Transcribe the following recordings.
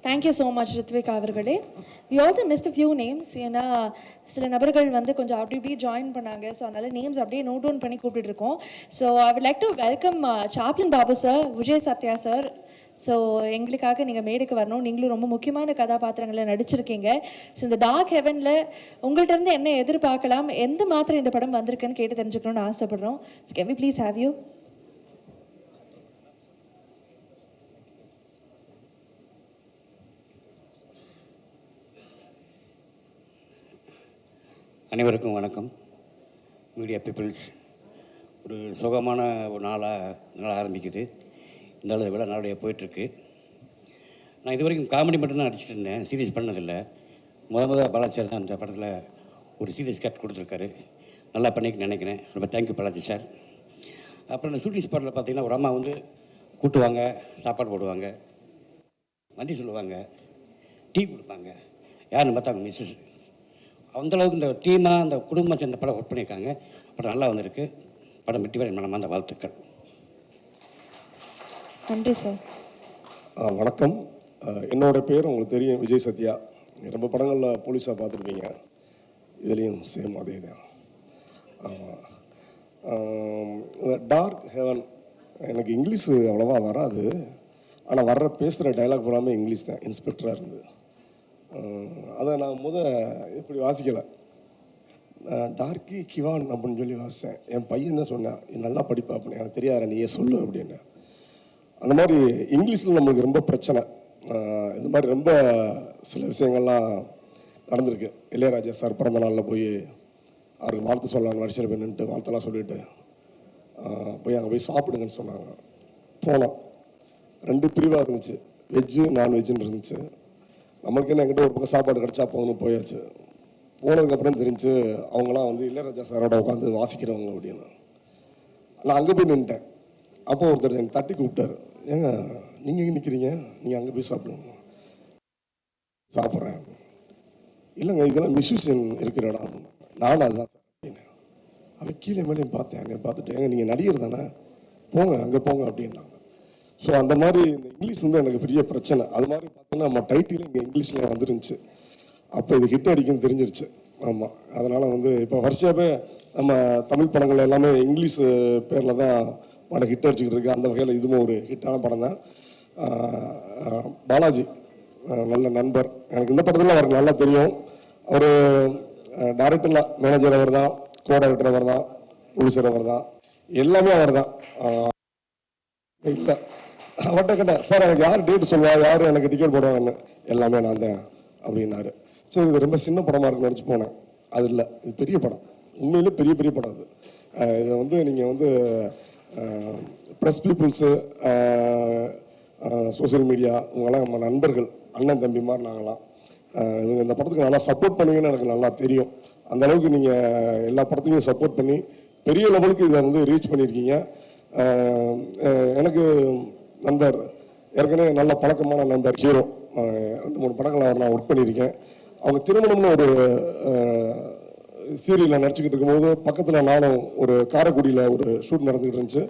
Thank you so much Rithvik அவர்களே. We also missed few names. ஏன்னா சில நபர்கள் வந்து கொஞ்சம் அப்படி இப்படி ஜாயின் பண்ணாங்க. ஸோ அதனால நேம்ஸ் அப்படியே நோட் டவுன் பண்ணி கூப்பிட்டு இருக்கோம். So I would like to welcome Chaplin Babu sir, Vijay Sathya sir. So எங்களுக்காக நீங்கள் மேடைக்கு வரணும். நீங்களும் ரொம்ப முக்கியமான கதாபாத்திரங்களில் நடிச்சிருக்கீங்க. ஸோ இந்த டார்க் ஹெவனில் உங்கள்கிட்ட இருந்து என்ன எதிர்பார்க்கலாம், எந்த மாத்திரம் இந்த படம் வந்திருக்குன்னு கேட்டு தெரிஞ்சுக்கணும்னு ஆசைப்படுறோம். So can we please have you? அனைவருக்கும் வணக்கம். மீடியா பீப்புள்ஸ், ஒரு சுகமான ஒரு நாளாக ஆரம்பிக்குது. இந்த அளவு விழா நாளுடைய போயிட்டுருக்கு. நான் இது வரைக்கும் காமெடி மட்டும்தான் நடிச்சிட்டு இருந்தேன், சீரியஸ் பண்ணதில்லை. முதல் பாலாஜி சார் தான் அந்த படத்தில் ஒரு சீரியஸ் கட் கொடுத்துருக்காரு. நல்லா பண்ணிக்க நினைக்கிறேன். ரொம்ப தேங்க்யூ பாலாஜி சார். அப்புறம் இந்த ஷூட்டிங் ஸ்பாட்டில் பார்த்தீங்கன்னா ஒரு அம்மா வந்து கூட்டுவாங்க, சாப்பாடு போடுவாங்க, வண்டி சொல்லுவாங்க, டீ கொடுப்பாங்க. யாருன்னு பார்த்தா அவங்க மிஸ்ஸஸ். அந்தளவுக்கு இந்த டீமாக அந்த குடும்பம் சேர்ந்த படம் ஒர்க் பண்ணியிருக்காங்க. படம் நல்லா வந்திருக்கு. படம் வெற்றி பெற மனமார்ந்த வாழ்த்துக்கள். நன்றி சார். வணக்கம். என்னோட பேர் உங்களுக்கு தெரியும், விஜய் சத்யா. ரொம்ப படங்களில் போலீஸாக பார்த்துருப்பீங்க. இதுலேயும் சேம் அதே தான். ஆமாம். டார்க் ஹெவன் எனக்கு இங்கிலீஷு அவ்வளோவா வராது. ஆனால் பேசுகிற டைலாக் பூராமே இங்கிலீஷ் தான். இன்ஸ்பெக்டராக இருந்தது. அதை நான் இப்படி வாசிக்கலை. டார்க்கி கிவான் அப்படின்னு சொல்லி வாசித்தேன். என் பையன் தான் சொன்னேன், நல்லா படிப்பா அப்படின்னு. எனக்கு தெரியாத நீயே சொல்லு அப்படின்னு. அந்த மாதிரி இங்கிலீஷில் நம்மளுக்கு ரொம்ப பிரச்சனை. இந்த மாதிரி ரொம்ப சில விஷயங்கள்லாம் நடந்திருக்கு. இளையராஜா சார் பிறந்த நாளில் போய் அவருக்கு வாழ்த்து சொல்லலான்னு வரிசையில் போய் நின்றுட்டு வாழ்த்தெல்லாம் சொல்லிவிட்டு போய் அங்கே போய் சாப்பிடுங்கன்னு சொன்னாங்க. போனோம். 2 பிரிவாக இருந்துச்சு, வெஜ்ஜு நான்வெஜ்ஜுன்னு இருந்துச்சு. நம்மளுக்கு என்ன, என்கிட்ட ஒரு பக்கம் சாப்பாடு கிடச்சா போகணும் போயாச்சு. போனதுக்கப்புறம் தெரிஞ்சு அவங்களாம் வந்து இளையராஜா சாரோட உட்காந்து வாசிக்கிறவங்க அப்படின்னு. நான் அங்கே போய் நின்ட்டேன். அப்போ ஒருத்தர் எனக்கு தட்டி கூப்பிட்டாரு, ஏங்க நீங்கள் எங்கே நிற்கிறீங்க, நீங்கள் அங்கே போய் சாப்பிடுங்க. சாப்பிட்றேன். இல்லைங்க இதெல்லாம் மியூசிஷியன் இருக்கிற இடம். நானும் அதுதான் அப்படின்னு. அவன் கீழே மேலேயும் பார்த்தேன். அங்கே பார்த்துட்டு, ஏங்க நீங்கள் நடிகர் தானே, போங்க அங்கே போங்க அப்படின்னாங்க. ஸோ அந்த மாதிரி இந்த இங்கிலீஷ் வந்து எனக்கு பெரிய பிரச்சனை. அது மாதிரி பார்த்தீங்கன்னா நம்ம டைட்டில் இங்கே இங்கிலீஷில் வந்துருந்துச்சு. அப்போ இது ஹிட் அடிக்குன்னு தெரிஞ்சிருச்சு. ஆமாம். அதனால் வந்து இப்போ வருஷமே நம்ம தமிழ் படங்கள் எல்லாமே இங்கிலீஷ் பேரில் தான் படம் ஹிட் அடிச்சுக்கிட்டு இருக்கு. அந்த வகையில் இதுவும் ஒரு ஹிட்டான படம் தான். பாலாஜி நல்ல நண்பர். எனக்கு இந்த படத்தில் அவருக்கு நல்லா தெரியும். அவர் டைரக்டரில் மேனேஜர் அவர் தான், கோ டைரக்டர் அவர் தான், ப்ரொடியூசர் அவர் தான், எல்லாமே அவர் தான். இல்லை அவர்கிட்ட கேட்டேன், சார் எனக்கு யார் டேட் சொல்லுவா, யார் எனக்கு டிக்கெட் போடுவாங்கன்னு. எல்லாமே நான் தான் அப்படின்னாரு. சரி, இது ரொம்ப சின்ன படமாக இருக்குன்னு நினச்சி போனேன். அது இல்லை, இது பெரிய படம். உண்மையிலே பெரிய பெரிய படம் அது. இதை வந்து நீங்கள் வந்து ப்ரெஸ் பீப்புள்ஸு, சோசியல் மீடியா, இவங்கெல்லாம் நம்ம நண்பர்கள், அண்ணன் தம்பி மாதிரி நாங்களாம். இவங்க இந்த படத்துக்கு நல்லா சப்போர்ட் பண்ணுவீங்கன்னு எனக்கு நல்லா தெரியும். அந்த அளவுக்கு நீங்கள் எல்லா படத்துலையும் சப்போர்ட் பண்ணி பெரிய லெவலுக்கு இதை வந்து ரீச் பண்ணியிருக்கீங்க. எனக்கு நண்பர் ஏற்கனவே நல்ல பழக்கமான நண்பர் ஹீரோ, 2-3 படங்கள் அவர் நான் ஒர்க் பண்ணியிருக்கேன். அவங்க திருமணம்னு ஒரு சீரியலில் நடிச்சுக்கிட்டு இருக்கும்போது பக்கத்தில் நானும் ஒரு காரைக்குடியில் ஒரு ஷூட் நடந்துக்கிட்டு இருந்துச்சு.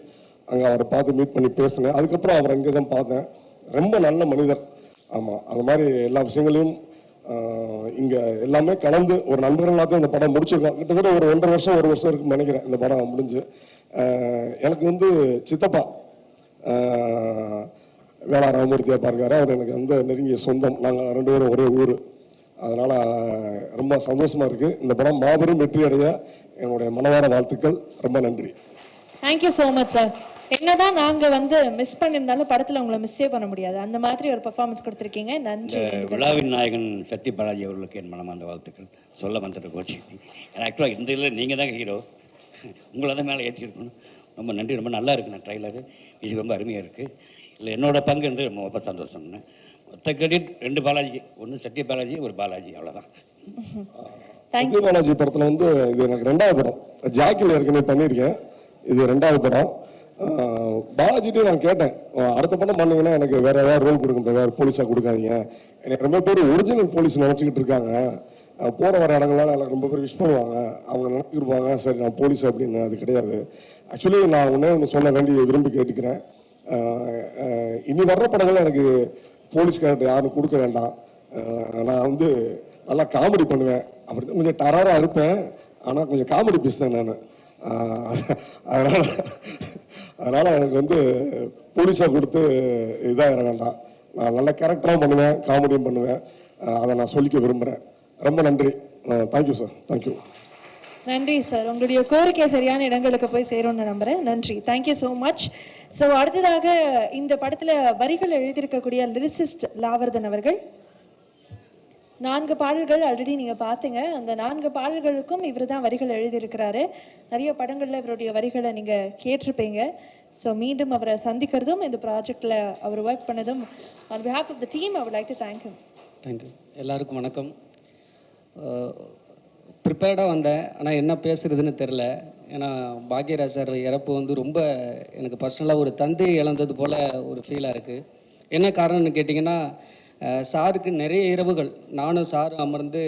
அங்கே அவரை பார்த்து மீட் பண்ணி பேசினேன். அதுக்கப்புறம் அவரை இங்கே தான் பார்த்தேன். ரொம்ப நல்ல மனிதர். ஆமாம், அது மாதிரி எல்லா விஷயங்களையும் இங்கே எல்லாமே கலந்து ஒரு நண்பர்களாக இந்த படம் முடிச்சிருக்கோம். கிட்டத்தட்ட ஒரு 1.5 வருஷம் இருக்குன்னு நினைக்கிறேன் இந்த படம் முடிஞ்சு. எனக்கு வந்து சித்தப்பா வேளா ராமமூர்த்தியாக பார்க்காரு. அவர் எனக்கு வந்து நெருங்கிய சொந்தம். நாங்கள் 2 பேரும் ஒரே ஊர். அதனால் ரொம்ப சந்தோஷமாக இருக்குது. இந்த படம் மாபெரும் வெற்றி அடைய என்னுடைய மனதார வாழ்த்துக்கள். ரொம்ப நன்றி. Thank you so much sir. என்னதான் நாங்கள் வந்து மிஸ் பண்ணியிருந்தாலும் படத்தில் உங்களை மிஸ்ஸே பண்ண முடியாது. அந்த மாதிரி ஒரு பர்ஃபார்மன்ஸ் கொடுத்துருக்கீங்க. நன்றி. விழாவின் நாயகன் சத்ய பாலாஜி அவர்களுக்கு என் மனமார்ந்த வாழ்த்துக்கள். சொல்ல வந்துட்டு கோச்சி. ஆக்சுவலாக இந்த இதில் நீங்கள் தான் ஹீரோ, உங்களை தான் மேலே ஏற்றிருக்கணும். ரொம்ப நன்றி. ரொம்ப நல்லா இருக்குண்ணா ட்ரைலரு. இது ரொம்ப அருமையாக இருக்குது. இல்லை என்னோட பங்கு வந்து ரொம்ப சந்தோஷம்ண்ணே. மொத்த கிரெடிட் 2 பாலாஜி, ஒன்று சத்ய பாலாஜி, ஒரு பாலாஜி, அவ்வளோதான். சத்ய பாலாஜி படத்தில் வந்து இது எனக்கு 2வது படம். ஜாக்கில் ஏற்கனவே பண்ணியிருக்கேன். இது 2வது படம். பாலாஜிட்டே நான் கேட்டேன், அடுத்த படம் பண்ணீங்கன்னா எனக்கு வேறு ஏதாவது ரோல் கொடுக்குற, ஏதாவது போலீஸாக கொடுக்காதீங்க. எனக்கு ரொம்ப பேர் ஒரிஜினல் போலீஸ் நினச்சிக்கிட்டு இருக்காங்க. போகிற வர இடங்கள்லாம் எனக்கு ரொம்ப பேர் விஷ் பண்ணுவாங்க. அவங்க நினைச்சிருப்பாங்க சரி நான் போலீஸ் அப்படின்னு. அது கிடையாது. ஆக்சுவலி நான் ஒன்று சொல்ல வேண்டி விரும்பி கேட்டுக்கிறேன். இனி வர்ற படங்கள் எனக்கு போலீஸ் கேரக்டர் யாரும் கொடுக்க வேண்டாம். நான் வந்து நல்லா காமெடி பண்ணுவேன், அப்படி கொஞ்சம் டராராக இருப்பேன், ஆனால் கொஞ்சம் காமெடி பீஸ் தான் நான். அதனால் அதனால் எனக்கு வந்து போலீஸாக கொடுத்து இதாக வேண்டாம். நான் நல்ல கேரக்டராகவும் பண்ணுவேன், காமெடியும் பண்ணுவேன். அதை நான் சொல்லிக்க விரும்புகிறேன். ரொம்ப நன்றி. Thank you sir, thank you. நன்றி சார், உங்களுடைய கோரிக்கை சரியான இடங்களுக்கு போய் சேரும்னு நம்புறேன். நன்றி, தேங்க்யூ ஸோ மச். ஸோ அடுத்ததாக இந்த படத்தில் வரிகள் எழுதியிருக்கக்கூடிய லிரிசிஸ்ட் லாவர்தன் அவர்கள். 4 பாடல்கள் ஆல்ரெடி நீங்கள் பார்த்தீங்க. அந்த 4 பாடல்களுக்கும் இவர் தான் வரிகள் எழுதியிருக்கிறாரு. நிறைய படங்களில் இவருடைய வரிகளை நீங்கள் கேட்டிருப்பீங்க. ஸோ மீண்டும் அவரை சந்திக்கிறதும் இந்த ப்ராஜெக்டில் அவர் ஒர்க் பண்ணதும் on behalf of the team I would like to thank you. Thank you. எல்லாருக்கும் வணக்கம். ப்ரிப்பேர்டாக வந்தேன், ஆனால் என்ன பேசுகிறதுன்னு தெரில. ஏன்னா பாக்யராஜ் சார் இறப்பு வந்து ரொம்ப எனக்கு பர்சனலாக ஒரு தந்தை இழந்தது போல் ஒரு ஃபீலாக இருக்குது. என்ன காரணம்னு கேட்டிங்கன்னா, சாருக்கு நிறைய இரவுகள் நானும் சாரும் அமர்ந்து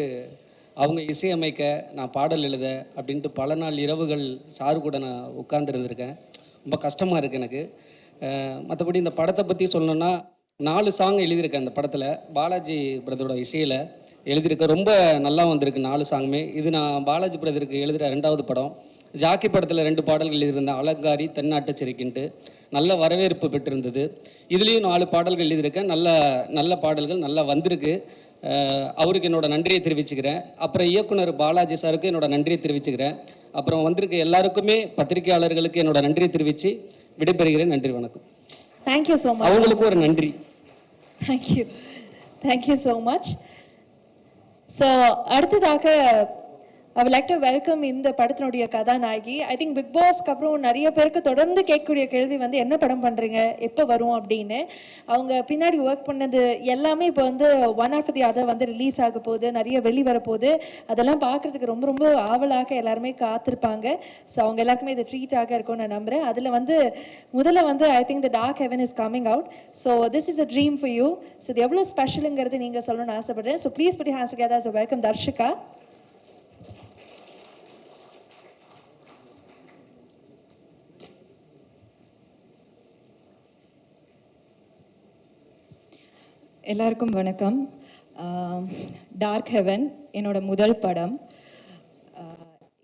அவங்க இசையமைக்க, நான் பாடல் எழுத அப்படின்ட்டு பல நாள் இரவுகள் சாரு கூட நான் உட்கார்ந்துருந்துருக்கேன். ரொம்ப கஷ்டமாக இருக்குது எனக்கு. மற்றபடி இந்த படத்தை பற்றி சொல்லணுன்னா, 4 சாங் எழுதியிருக்கேன் இந்த படத்தில். பாலாஜி பிரதரோட இசையில் எழுதியிருக்கேன். ரொம்ப நல்லா வந்திருக்கு 4 சாங்குமே. இது நான் பாலாஜி பிரதருக்கு எழுதுகிற 2வது படம். ஜாக்கி படத்தில் 2 பாடல்கள் எழுதியிருந்தேன், அலங்காரி, தென்னாட்டுச்சரிக்கின்ட்டு. நல்ல வரவேற்பு பெற்றிருந்தது. இதுலேயும் 4 பாடல்கள் எழுதியிருக்கேன். நல்ல பாடல்கள் நல்லா வந்திருக்கு. அவருக்கு என்னோட நன்றியை தெரிவிச்சுக்கிறேன். அப்புறம் இயக்குனர் பாலாஜி சாருக்கு என்னோட நன்றியை தெரிவிச்சுக்கிறேன். அப்புறம் வந்திருக்க எல்லாருக்குமே, பத்திரிகையாளர்களுக்கு என்னோட நன்றியை தெரிவித்து விடைபெறுகிறேன். நன்றி, வணக்கம். Thank you so much. அவங்களுக்கும் ஒரு நன்றி. Thank you so much. ஸோ அடுத்ததாக ஐ வுட் லைக் டு வெல்கம் இந்த படத்தினுடைய கதாநாயகி. ஐ திங்க் பிக் பாஸ்க்கு அப்புறம் நிறைய பேருக்கு தொடர்ந்து கேட்கக்கூடிய கேள்வி வந்து என்ன படம் பண்ணுறீங்க, எப்போ வரும் அப்படின்னு. அவங்க பின்னாடி ஒர்க் பண்ணது எல்லாமே இப்போ வந்து ஒன் ஆஃப்டர் தி அதர் வந்து ரிலீஸ் ஆக போகுது, நிறைய வெளிவரப்போகுது. அதெல்லாம் பார்க்குறதுக்கு ரொம்ப ரொம்ப ஆவலாக எல்லாருமே காத்திருப்பாங்க. ஸோ அவங்க எல்லாருக்குமே இது ட்ரீட்டாக இருக்கும்னு நான் நம்புகிறேன். அதில் வந்து முதல்ல வந்து I think the Dark Heaven is coming out. So this is a dream for you. So இது எவ்வளோ ஸ்பெஷலுங்கிறது நீங்கள் சொல்லணும்னு ஆசைப்படுறேன். So please put your hands together as a welcome Darshika. எல்லாருக்கும் வணக்கம். டார்க் ஹெவன் என்னோட முதல் படம்.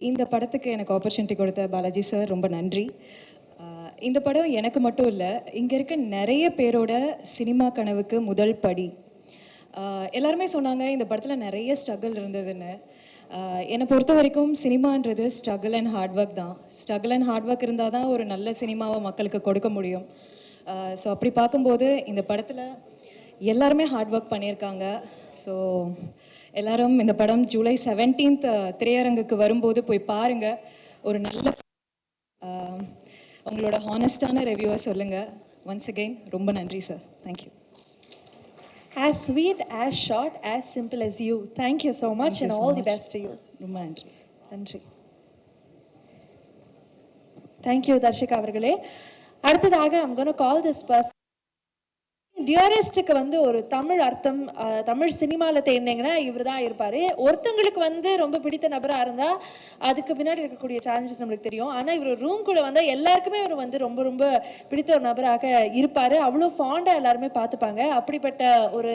இந்த படத்துக்கு எனக்கு ஆப்பர்ச்சுனிட்டி கொடுத்த பாலாஜி சார் ரொம்ப நன்றி. இந்த படம் எனக்கு மட்டும் இல்லை, இங்கே இருக்க நிறைய பேரோட சினிமா கனவுக்கு முதல் படி. எல்லாருமே சொன்னாங்க இந்த படத்தில் நிறைய ஸ்ட்ரகிள் இருந்ததுன்னு. என்னை பொறுத்த வரைக்கும் சினிமான்றது ஸ்ட்ரகிள் அண்ட் ஹார்ட் ஒர்க் தான். ஸ்ட்ரகிள் அண்ட் ஹார்ட் ஒர்க் இருந்தால் தான் ஒரு நல்ல சினிமாவை மக்களுக்கு கொடுக்க முடியும். ஸோ அப்படி பார்க்கும்போது இந்த படத்தில் எல்லாருமே ஹார்ட் ஒர்க் பண்ணியிருக்காங்க. ஸோ எல்லாரும் இந்த படம் ஜூலை 17th திரையரங்குக்கு வரும்போது போய் பாருங்கள். ஒரு நல்ல உங்களோட ஹானஸ்டான ரிவ்யூவை சொல்லுங்கள். ஒன்ஸ் அகெயின் ரொம்ப நன்றி sir. Thank you. As sweet, as short, as simple as you. Thank you so much and all the best to you. ரொம்ப நன்றி. நன்றி. Thank you தர்ஷிகா அவர்களே. அடுத்ததாக I'm going to call this person. டியரஸ்ட்டுக்கு வந்து ஒரு தமிழ் அர்த்தம், தமிழ் சினிமாவில் தேர்ந்தீங்கன்னா இவர் தான் இருப்பார். ஒருத்தங்களுக்கு வந்து ரொம்ப பிடித்த நபராக இருந்தால் அதுக்கு பின்னாடி இருக்கக்கூடிய சேலஞ்சஸ் நம்மளுக்கு தெரியும். ஆனால் இவர் ரூம் கூட வந்தால் எல்லாருக்குமே இவர் வந்து ரொம்ப ரொம்ப பிடித்த ஒரு நபராக இருப்பார். அவ்வளோ ஃபாண்டாக எல்லாருமே பார்த்துப்பாங்க. அப்படிப்பட்ட ஒரு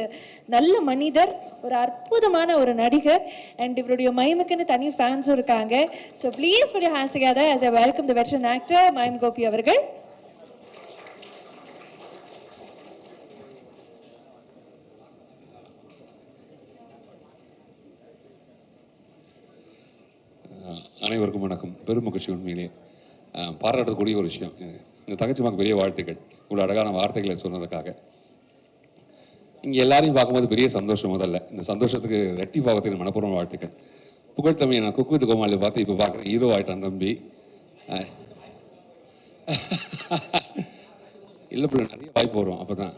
நல்ல மனிதர், ஒரு அற்புதமான ஒரு நடிகர். அண்ட் இவருடைய மைமுக்குன்னு தனி ஃபேன்ஸும் இருக்காங்க. So please put your hands together as I welcome the veteran actor Mime Gopi அவர்கள். அனைவருக்கும் வணக்கம். பெரும் மகிழ்ச்சி. உண்மையிலே பாராட்டக்கூடிய ஒரு விஷயம். இந்த தங்கச்சிமாக்கு பெரிய வாழ்த்துக்கள், இவ்வளோ அழகான வார்த்தைகளை சொன்னதுக்காக. இங்கே எல்லாரையும் பார்க்கும்போது பெரிய சந்தோஷம். முதல்ல இந்த சந்தோஷத்துக்கு ரெட்டி பாவத்துக்கு மனப்பூர்வ வாழ்த்துக்கள். புகழ்த்தம்பி நான் குக் வித் கோமாளில் பார்த்து இப்போ பார்க்குறேன், ஹீரோ ஆகிட்டான் தம்பி. இல்லை பிள்ளை, நிறைய வாய்ப்பு வரும். அப்போ தான்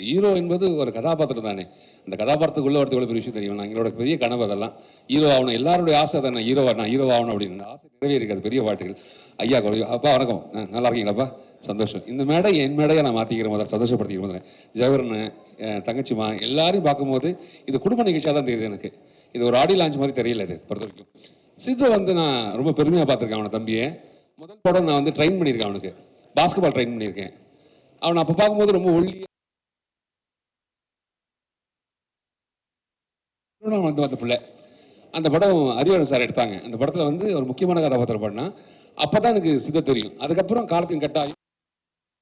ஹீரோ என்பது ஒரு கதாபாத்திரம் தானே. அந்த கதாபாத்திரத்துக்குள்ளே ஒருத்தர் எவ்வளோ பெரிய விஷயம் தெரியும். நான் எங்களோட பெரிய கனவு அதெல்லாம். ஹீரோ ஆகணும், எல்லாருடைய ஆசை தான். நான் ஹீரோ ஆகணும் அப்படின்னு. அந்த ஆசை நிறைவேறிக்காது. பெரிய வாழ்த்துக்கள் ஐயா. அப்பா வணக்கம், நல்லா இருக்கீங்களாப்பா? சந்தோஷம். இந்த மேடை என் மேடையை நான் மாற்றிக்கிற முதல்ல சந்தோஷப்படுத்திக்கிற முதல்ல ஜெயவரன், தங்கச்சிமா எல்லாரையும் பார்க்கும்போது இது குடும்ப நிகழ்ச்சியாக தான் தெரியுது எனக்கு. இது ஒரு ஆடியோ லான்ச் மாதிரி தெரியல. இது பொறுத்த வரைக்கும் சித்தை வந்து நான் ரொம்ப பெருமையாக பார்த்துருக்கேன். அவனை தம்பியை முதல் படம் நான் வந்து ட்ரெயின் பண்ணியிருக்கேன். அவனுக்கு பாஸ்கெட்பால் ட்ரெயின் பண்ணியிருக்கேன். அவனை அப்போ பார்க்கும்போது ரொம்ப ஒல்லி வந்து வந்த பிள்ளை. அந்த படம் அறிவரன் சார் எடுத்தாங்க. அந்த படத்தில் வந்து ஒரு முக்கியமான கதாபாத்திரம் பண்ணா. அப்போ தான் எனக்கு சித்த தெரியும். அதுக்கப்புறம் காலத்தின் கட்டாயம்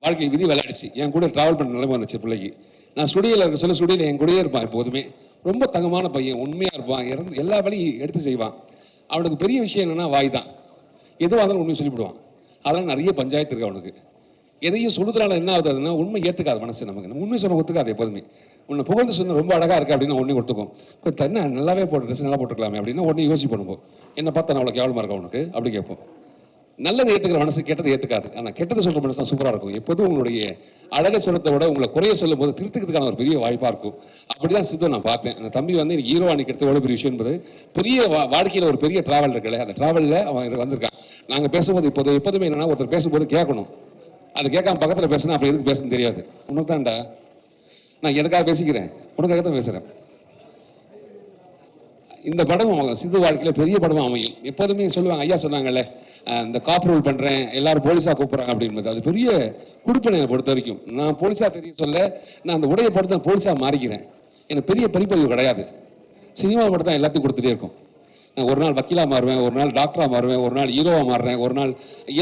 வாழ்க்கை விதி விளையாடுச்சு. என் கூட ட்ராவல் பண்ண நிலைமை வந்துச்சு பிள்ளைக்கு. நான் ஸ்டுடியோவில் இருக்க சொல்ல ஸ்டுடியோவில் என் கூடயே இருப்பான் எப்போதுமே. ரொம்ப தங்கமான பையன், உண்மையாக இருப்பான், எல்லா வேலையும் எடுத்து செய்வான். அவனுக்கு பெரிய விஷயம் என்னென்னா வாய் தான். எதுவாக இருந்தாலும் உண்மையை சொல்லிவிடுவான். அதெல்லாம் நிறைய பஞ்சாயத்து இருக்கு அவனுக்கு. எதையும் சொல்லுறதுனால என்ன ஆகுதுன்னா உண்மை ஏற்றுக்காது மனசு நமக்கு. நம்ம உண்மை சொன்ன ஒத்துக்காது எப்போதுமே. உன்னை புகழ்ந்து சொன்ன ரொம்ப அழகாக இருக்குது அப்படின்னா உடனே ஒத்துக்கும். தண்ணி நல்லாவே போட்டு ட்ரெஸ் நல்லா போட்டுக்கலாமே அப்படின்னா உடனே யோசிச்சு பண்ணுவோம். என்ன பார்த்தா நான் அவ்வளோ கேவலமாக இருக்கா உனக்கு அப்படி கேட்போம். நல்லதை ஏற்றுக்கிற மனசு கெட்டதை ஏற்றுக்காது. ஆனால் கெட்டதை சொல்கிற மனசு தான் சூப்பராக இருக்கும். எப்போதும் உங்களுடைய அழகை சொல்லத்தை விட உங்களை குறைய சொல்லும் போது திருத்துக்கிறதுக்கான ஒரு பெரிய வாய்ப்பாக இருக்கும். அப்படி தான் சித்து நான் பார்த்தேன். அந்த தம்பி வந்து எனக்கு ஹீரோ அன்னைக்கு எடுத்து எவ்வளோ பெரிய விஷயம் என்பது பெரிய வாழ்க்கையில் ஒரு பெரிய ட்ராவல் இருக்குல்ல. அந்த ட்ராவலில் அவன் இது வந்திருக்கான். நாங்கள் பேசும்போது எப்போதுமே என்னன்னா ஒருத்தர் பேசும்போது கேட்கணும். அதை கேட்காம பக்கத்தில் பேசினா அப்படி எதுக்கு பேசணும்னு தெரியாது. உனக்கு தான்டா நான் எனக்காக பேசிக்கிறேன், உனக்காக தான் பேசுகிறேன். இந்த படம் சித்து வாழ்க்கையில் பெரிய படமாக அமையும். எப்போதுமே சொல்லுவாங்க, ஐயா சொன்னாங்கல்ல, இந்த காப் ரோல் பண்ணுறேன் எல்லாரும் போலீஸாக கூப்பிட்றாங்க அப்படின்றது அது பெரிய கொடுப்பனை பொறுத்த வரைக்கும். நான் போலீஸாக தெரிய சொல்ல நான் அந்த உடையை பொறுத்து நான் போலீஸாக மாறிக்கிறேன். எனக்கு பெரிய படிப்பறிவு கிடையாது. சினிமா மட்டும் தான் எல்லாத்தையும் கொடுத்துட்டே இருக்கும். நான் ஒரு நாள் வக்கீலாக மாறுவேன், ஒரு நாள் டாக்டராக மாறுவேன், ஒரு நாள் ஹீரோவாக மாறுறேன், ஒரு நாள்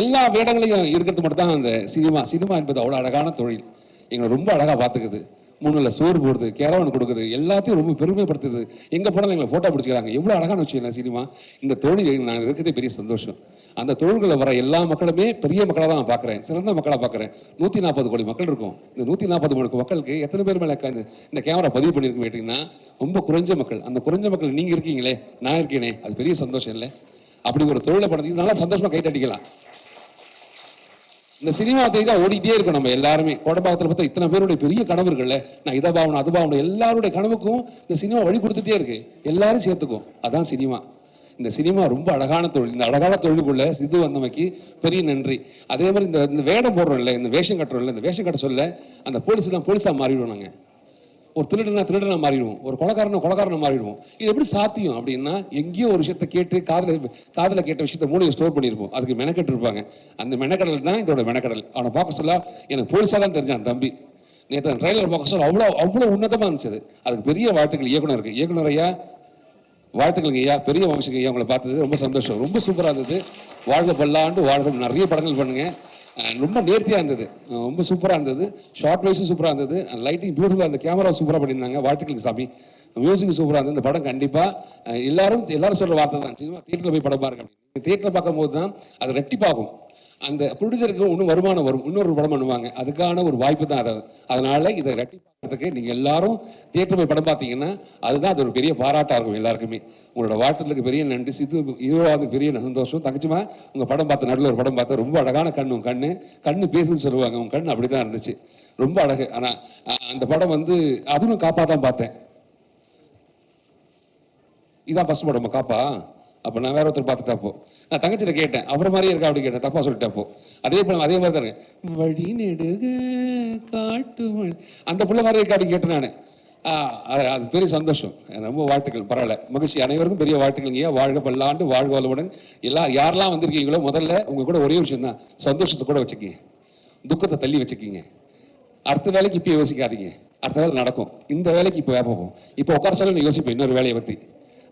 எல்லா வேடங்களையும் இருக்கிறது மட்டும் தான் அந்த சினிமா. சினிமா என்பது அவ்வளோ அழகான தொழில். எங்களை ரொம்ப அழகாக பார்த்துக்குது. மூணுல சோறு போடுது, கேரவன் கொடுக்குது, எல்லாத்தையும் ரொம்ப பெருமைப்படுத்துது. எங்கே போனாலும் எங்களை ஃபோட்டோ பிடிச்சிக்கிறாங்க. எவ்வளோ அழகான விஷயம் இல்லை சினிமா. இந்த தொழில் நான் இருக்கிறதே பெரிய சந்தோஷம். அந்த தொழில்களை வர எல்லா மக்களுமே பெரிய மக்களாக தான் நான் பார்க்குறேன், சிறந்த மக்களாக பார்க்குறேன். 140 கோடி மக்கள் இருக்கும். இந்த 140 கோடி மக்களுக்கு எத்தனை பேர் மேலே இந்த கேமரா பதிவு பண்ணியிருக்கு கேட்டிங்கன்னா ரொம்ப குறைஞ்ச மக்கள். அந்த குறைஞ்ச மக்கள் நீங்கள் இருக்கீங்களே, நான் இருக்கேனே, அது பெரிய சந்தோஷம் இல்லை? அப்படி ஒரு தொழிலை படுத்தி இதனால சந்தோஷமாக கை தட்டிக்கலாம். இந்த சினிமா தேடி தான் ஓடிட்டே இருக்கும். நம்ம எல்லாருமே கோடம்பாக்கத்தில் பார்த்தா இத்தனை பேருடைய பெரிய கனவு இருக்குல்ல, நான் இதை பாவணும் அது பாவணும், எல்லாருடைய கனவுக்கும் இந்த சினிமா வழி கொடுத்துட்டே இருக்கு. எல்லாரும் சேர்த்துக்கும். அதான் சினிமா. இந்த சினிமா ரொம்ப அழகான தொழில். இந்த அழகான தொழிலுக்குள்ள சித்து வந்தமைக்கு பெரிய நன்றி. அதே மாதிரி இந்த வேடம் போடுறோம் இல்லை, இந்த வேஷம் கட்டுறோம் இல்லை, இந்த வேஷம் கட்ட சொல்ல அந்த போலீஸ்லாம் போலீஸாக மாறிடுவோம். நாங்கள் ஒரு திருடனா மாறிடுவோம், ஒரு கொலகாரனை மாறிடுவோம். இது எப்படி சாத்தியம் அப்படின்னா, எங்கேயோ ஒரு விஷயத்தை கேட்டு காதில் கேட்ட விஷயத்தை மூளையை ஸ்டோர் பண்ணியிருப்போம். அதுக்கு மெனக்கெட்டு இருப்பாங்க. அந்த மெனக்கடல் தான் இதோட மெனக்கடல். அவனை பார்க்க சொல்ல எனக்கு போலீஸாக தான் தெரிஞ்சான் தம்பி. நேற்று ட்ரெயிலர் பார்க்க சொல்ல அவ்வளோ உன்னதமாக இருந்துச்சு. அதுக்கு பெரிய வாழ்த்துக்கள் இயக்குனர் ஐயா. வாழ்த்துக்களுங்க ஐயா, பெரிய வம்சங்க ஐயா. உங்களை பார்த்தது ரொம்ப சந்தோஷம். ரொம்ப சூப்பராக இருந்தது. வாழ்க பல்லாண்டு வாழ்க. நிறைய படங்கள் பண்ணுங்க. ரொம்ப நேர்த்தியாக இருந்தது, ரொம்ப சூப்பராக இருந்தது. ஷார்ட் வைஸும் சூப்பராக இருந்தது. லைட்டிங் பியூட்டிஃபுல்லாக, அந்த கேமரா சூப்பராக பண்ணியிருந்தாங்க. வாழ்த்துக்களுக்கு சாமி. மியூசிக் சூப்பராக இருந்தது. இந்த படம் கண்டிப்பாக எல்லாரும் சொல்கிற வார்த்தை தான், சினிமா தியேட்டரில் போய் படம் பாருங்க. தியேட்டரில் பார்க்கும்போது தான் அது ரெட்டிப்பாகும். அந்த ப்ரொடியூசருக்கு இன்னும் வருமானம் வரும், இன்னொரு படம் பண்ணுவாங்க. அதுக்கான ஒரு வாய்ப்பு தான் அது. அதனால இதை ரெட்டிப்பாக்கிறதுக்கு நீங்கள் எல்லாரும் தியேட்டர் போய் படம் பார்த்தீங்கன்னா அதுதான் அது ஒரு பெரிய பாராட்டாக இருக்கும் எல்லாருக்குமே. உங்களோட வாழ்த்துக்கு பெரிய நன்றி. சித்து ஹீரோவாக பெரிய சந்தோஷம். தங்கச்சிமா உங்கள் படம் பார்த்த நடுவில் ஒரு படம் பார்த்தா ரொம்ப அழகான கண்ணு பேசுன்னு சொல்லுவாங்க. உங்கள் கண் அப்படி தான் இருந்துச்சு, ரொம்ப அழகு. ஆனால் அந்த படம் வந்து அதுவும் காப்பா தான் பார்த்தேன். இதான் ஃபர்ஸ்ட் படம் காப்பா. அப்போ நான் வேற ஒருத்தர் பார்த்துட்டாப்போ நான் தங்கச்சிட்ட கேட்டேன், அவரை மாதிரியே இருக்கா அப்படி கேட்டேன். தப்பா சொல்லிட்டாப்போ. அதே மாதிரி தானே வழி நெடுக காட்டு அந்த பிள்ளை மாதிரி இருக்கா அப்படின்னு கேட்டேன் நான். அது பெரிய சந்தோஷம். ரொம்ப வாழ்த்துக்கள். பரவாயில்ல, மகிழ்ச்சி. அனைவருக்கும் பெரிய வாழ்த்துக்கள்ங்கய்யா. வாழ்க பல்லாண்டு, வாழ்க வளமுடன். யாரெல்லாம் வந்திருக்கீங்களோ முதல்ல உங்க கூட ஒரே விஷயம் தான், சந்தோஷத்தை கூட வச்சுக்கிங்க, துக்கத்தை தள்ளி வச்சுக்கிங்க. அடுத்த வேலைக்கு இப்போ யோசிக்காதீங்க, அடுத்த வேலை நடக்கும். இந்த வேலைக்கு இப்போ பார்ப்போம். இப்போ உட்கார சொல்ல நீ யோசிப்போம் இன்னொரு வேலையை பற்றி.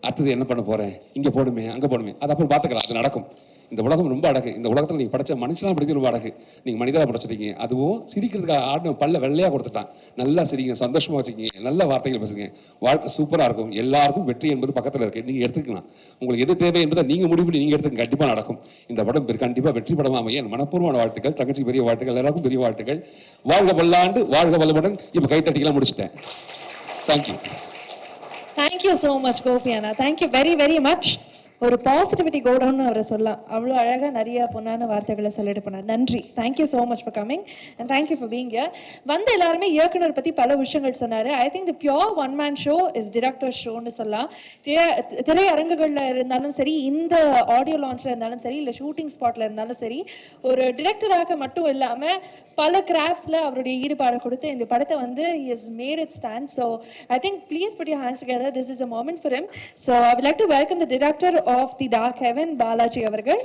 அடுத்தது என்ன பண்ண போறேன், இங்கே போடுமே அங்கே போடுமே, அது அப்புறம் பார்த்துக்கலாம், அது நடக்கும். இந்த உலகம் ரொம்ப அழகு. இந்த உலகத்தில் நீங்கள் படைச்ச மனுஷனாக படுத்தி ரொம்ப அழகு. நீங்கள் மனிதராக படைச்சிட்டீங்க. அதுவும் சிரிக்கிறதுக்காக ஆடின பல்ல வெள்ளையாக கொடுத்துட்டான். நல்லா சிரிங்க, சந்தோஷமாக வச்சுக்கிங்க, நல்ல வார்த்தைகள் பேசுங்க. வாழ்க்கை சூப்பராக இருக்கும். எல்லாருக்கும் வெற்றி என்பது பக்கத்தில் இருக்குது, நீங்கள் எடுத்துக்கலாம். உங்களுக்கு எது தேவை என்பதை நீங்கள் முடிவு பண்ணி நீங்கள் எடுத்துக்க, கண்டிப்பாக நடக்கும். இந்த படம் கண்டிப்பாக வெற்றி படமாக அமைய என் மனப்பூர்வமான வாழ்த்துக்கள். தங்கச்சி பெரிய வாழ்த்துக்கள், எல்லாருக்கும் பெரிய வாழ்த்துக்கள். வாழ்க பல்லாண்டு, வாழ்க வளமுடன். இப்போ கைத்தட்டிக்கலாம் முடிச்சிட்டேன். Thank you. Thank you so much Gopi அண்ணா. Thank you very very much. ஒரு பாசிட்டிவிட்டி கோடவுன்னு அவரை சொல்லலாம். அவ்வளோ அழகாக நிறைய பொண்ணான வார்த்தைகளை சொல்லிட்டு போனார். நன்றி. Thank you so much for coming and thank you for being here. வந்த எல்லாருமே இயக்குனர் பற்றி பல விஷயங்கள் சொன்னார். I think the pure one man show is director ஷோன்னு சொல்லலாம். திரையரங்குகளில் இருந்தாலும் சரி, இந்த ஆடியோ லான்ச்சில் இருந்தாலும் சரி, இல்லை ஷூட்டிங் ஸ்பாட்டில் இருந்தாலும் சரி, ஒரு டிரெக்டராக மட்டும் இல்லாமல் பல கிராஃப்ட்ஸில் அவருடைய ஈடுபாடு கொடுத்து இந்த படத்தை வந்து he has made it stand. So I think please put your hands together. This is a moment for him. So I would like to welcome the director of The Dark Heaven, Balaji அவர்கள்.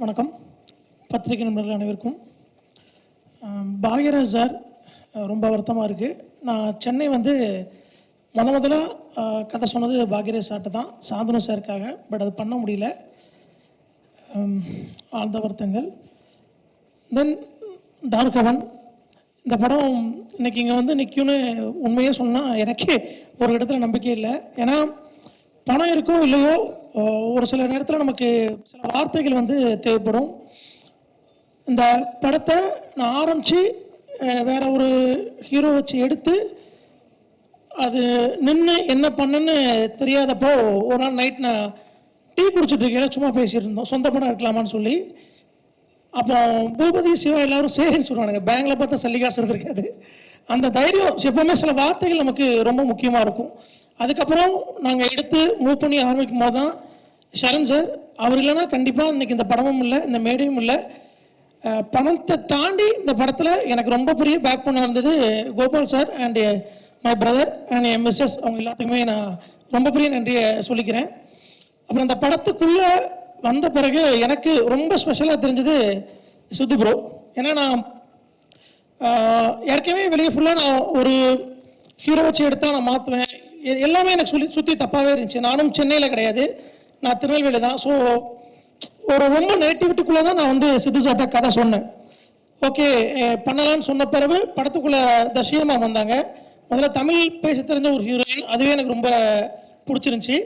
வணக்கம். பத்திரிகை நண்பர்கள் அனைவருக்கும். Bhagyaraj sir ரொம்ப வருத்தமாக இருக்குது. நான் சென்னை வந்து முதல்ல கதை சொன்னது பாக்யராஜ் சார்கிட்ட தான், சாந்தனு சாருக்காக. பட் அது பண்ண முடியல. ஆழ்ந்த வருத்தங்கள். தென் டார்க் ஹெவன் இந்த படம் இன்னைக்கு இங்கே வந்து நிற்கும்னு உண்மையே சொன்னால் எனக்கே ஒரு இடத்துல நம்பிக்கை இல்லை. ஏன்னா பணம் இருக்கோ இல்லையோ ஒரு சில நேரத்தில் நமக்கு சில வார்த்தைகள் வந்து தேவைப்படும். இந்த படத்தை நான் ஆரம்பித்து வேற ஒரு ஹீரோ வச்சு எடுத்து அது நின்று என்ன பண்ணுன்னு தெரியாதப்போ ஒரு நாள் நைட் நான் டீ குடிச்சிட்டு இருக்கேன், சும்மா பேசியிருந்தோம் சொந்த படம் இருக்கலாமான்னு சொல்லி. அப்போ பூபதி சிவா எல்லாரும் சரின்னு சொல்லுவானுங்க. பேங்கில் பார்த்தா சல்லிகாசு இருந்திருக்காது. அந்த தைரியம் எப்பவுமே சில வார்த்தைகள் நமக்கு ரொம்ப முக்கியமாக இருக்கும். அதுக்கப்புறம் நாங்கள் எடுத்து மூவ் பண்ணி ஆரம்பிக்கும் போது தான் ஷரண் சார் அவர் இல்லைன்னா கண்டிப்பாக இன்றைக்கி இந்த படமும் இல்லை, இந்த மேடையும் இல்லை. பணத்தை தாண்டி இந்த படத்தில் எனக்கு ரொம்ப பெரிய பேக் பண்ண இருந்தது Gopal sir and my brother and என் மிஸ்ஸஸ். அவங்க எல்லாத்துக்குமே நான் ரொம்ப பெரிய நன்றியை சொல்லிக்கிறேன். அப்புறம் அந்த படத்துக்குள்ளே வந்த பிறகு எனக்கு ரொம்ப ஸ்பெஷலாக தெரிஞ்சது சித்து ப்ரோ. ஏன்னா நான் ஏற்கனவே வெளியே ஃபுல்லாக நான் ஒரு ஹீரோ வச்சு எடுத்தால் நான் மாற்றுவேன், எல்லாமே எனக்கு சுற்றி தப்பாகவே இருந்துச்சு. நானும் சென்னையில் கிடையாது, நான் திருநெல்வேலி தான். ஸோ ஒரு ரொம்ப நெகட்டிவிட்டிக்குள்ளே தான் நான் வந்து சித்து சார்ட்ட கதை சொன்னேன். ஓகே பண்ணலான்னு சொன்ன பிறகு படத்துக்குள்ளே தஷியமா வந்தாங்க. முதல்ல தமிழ் பேச தெரிஞ்ச ஒரு ஹீரோயின், அதுவே எனக்கு ரொம்ப பிடிச்சிருந்துச்சி.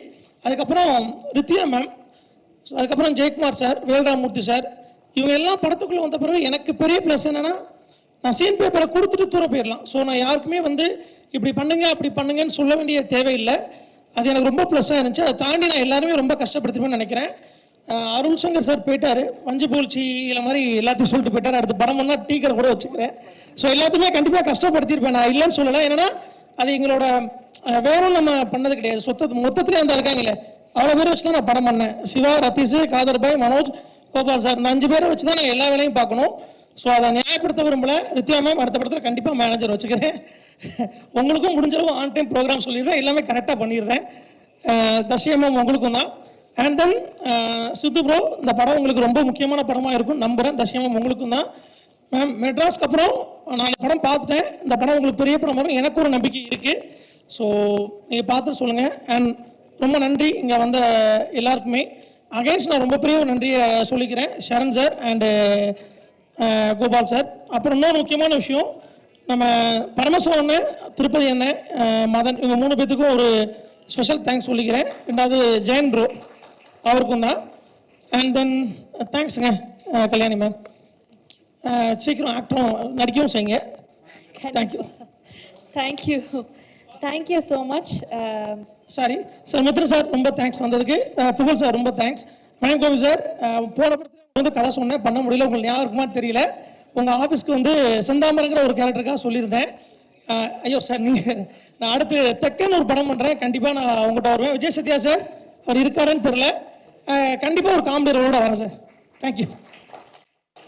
அதுக்கப்புறம் ரித்தியா மேம், அதுக்கப்புறம் ஜெயக்குமார் சார், வேல்ராமூர்த்தி சார், இவங்க எல்லாம் படத்துக்குள்ளே வந்த பிறகு எனக்கு பெரிய ப்ளஸ் என்னென்னா நான் சீன் பேப்பரை கொடுத்துட்டு தூர போயிடலாம். ஸோ நான் யாருக்குமே வந்து இப்படி பண்ணுங்க அப்படி பண்ணுங்கன்னு சொல்ல வேண்டிய தேவையில்லை. அது எனக்கு ரொம்ப ப்ளஸ்ஸாக இருந்துச்சு. அதை தாண்டி நான் எல்லாருமே ரொம்ப கஷ்டப்படுத்திருப்பேன்னு நினைக்கிறேன். அருள் சங்கர் சார் போயிட்டார், மஞ்சு போல்ச்சி இல்லை மாதிரி எல்லாத்தையும் சொல்லிட்டு போயிட்டார். அடுத்து படம் பண்ணால் டீ கடை கூட வச்சுக்கிறேன். ஸோ எல்லாத்தையுமே கண்டிப்பாக கஷ்டப்படுத்தியிருப்பேன், நான் இல்லைன்னு சொல்லலை. ஏன்னா அது எங்களோட வேணும் நம்ம பண்ணது கிடையாது. மொத்தத்திலே அந்த இருக்காங்களே அவ்வளோ பேரை வச்சு தான் நான் படம் பண்ணேன். சிவா, ரத்தீஷ், காதர் பாய், மனோஜ், கோபால் சார், இந்த 5 பேரை வச்சு தான் நான் எல்லா வேலையும் பார்க்கணும். ஸோ அதை நியாயப்படுத்த விரும்பல. ரித்யா மேம் அடுத்த படத்தில் கண்டிப்பாக மேனேஜர் வச்சுக்கிறேன். உங்களுக்கும் முடிஞ்சளவு ஆன் டைம் ப்ரோக்ராம் சொல்லிடுறேன், எல்லாமே கரெக்டாக பண்ணிடுறேன். தஷியா மேம் உங்களுக்கும் தான். அண்ட் தென் சித்து ப்ரோ, இந்த படம் உங்களுக்கு ரொம்ப முக்கியமான படமாக இருக்கும் நம்புகிறேன். தஷியா மேம் உங்களுக்கும் தான். மேம் மெட்ராஸ்க்கு அப்புறம் நான் இந்த படம் பார்த்துட்டேன். இந்த படம் உங்களுக்கு பெரிய படம் வரும் எனக்கு ஒரு நம்பிக்கை இருக்குது. ஸோ நீங்கள் பார்த்து சொல்லுங்கள். அண்ட் ரொம்ப நன்றி இங்கே வந்த எல்லாருக்குமே. அகைன்ஸ்ட் நான் ரொம்ப பெரிய ஒரு நன்றியை சொல்லிக்கிறேன் Sharan sir and Gopal sir. அப்புறம் இன்னொரு முக்கியமான விஷயம், நம்ம பரமசிவம் அண்ணன், திருப்பதி அண்ணன், மதன், இவங்க 3 பேத்துக்கும் ஒரு ஸ்பெஷல் தேங்க்ஸ் சொல்லிக்கிறேன். ரெண்டாவது ஜெயன் ப்ரோ அவருக்கும் தான். அண்ட் தென் தேங்க்ஸுங்க கல்யாணி மேம். சீக்கிரம் ஆக்டரும் நடிக்கவும் செய்யுங்க. Thank you. Thank you so much. Sorry sir, Mithran sir ரொம்ப தேங்க்ஸ் வந்ததுக்கு. புகழ் சார் ரொம்ப தேங்க்ஸ். மயம் கோவி சார், போன படத்தில் வந்து கதை சொன்னேன், பண்ண முடியல, உங்களுக்கு ஞாபகம் இருக்குமா தெரியல. உங்கள் ஆஃபீஸ்க்கு வந்து செந்தாமரங்கிற ஒரு கேரக்டருக்காக சொல்லியிருந்தேன். ஐயோ சார், நீங்கள் நான் அடுத்து தெக்கன்னு ஒரு படம் பண்ணுறேன், கண்டிப்பாக நான் உங்கள்கிட்ட வருவேன். விஜய் சத்யா சார் அவர் இருக்காருன்னு தெரியல, கண்டிப்பாக ஒரு காமெடி ரோலோட வரேன் சார்.